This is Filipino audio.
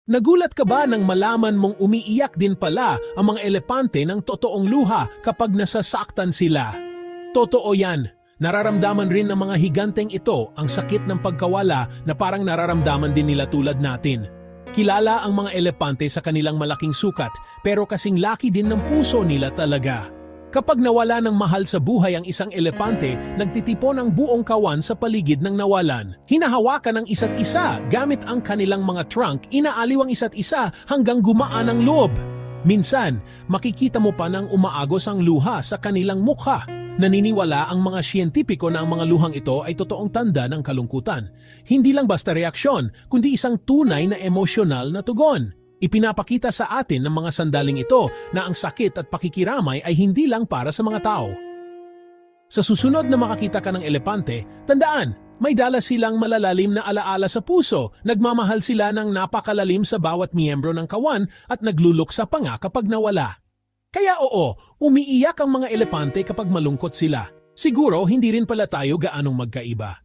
Nagulat ka ba nang malaman mong umiiyak din pala ang mga elepante ng totoong luha kapag nasasaktan sila? Totoo yan. Nararamdaman rin ng mga higanteng ito ang sakit ng pagkawala na parang nararamdaman din nila tulad natin. Kilala ang mga elepante sa kanilang malaking sukat pero kasing laki din ng puso nila talaga. Kapag nawala ng mahal sa buhay ang isang elepante, nagtitipon ang buong kawan sa paligid ng nawalan. Hinahawakan ng isa't isa gamit ang kanilang mga trunk, inaaliw ang isa't isa hanggang gumaan ang loob. Minsan, makikita mo pa nang umaagos ang luha sa kanilang mukha. Naniniwala ang mga siyentipiko na ang mga luhang ito ay totoong tanda ng kalungkutan. Hindi lang basta reaksyon, kundi isang tunay na emosyonal na tugon. Ipinapakita sa atin ng mga sandaling ito na ang sakit at pakikiramay ay hindi lang para sa mga tao. Sa susunod na makakita ka ng elepante, tandaan, may dala silang malalalim na alaala sa puso, nagmamahal sila ng napakalalim sa bawat miyembro ng kawan at nagluluksa pa nga kapag nawala. Kaya oo, umiiyak ang mga elepante kapag malungkot sila. Siguro hindi rin pala tayo gaanong magkaiba.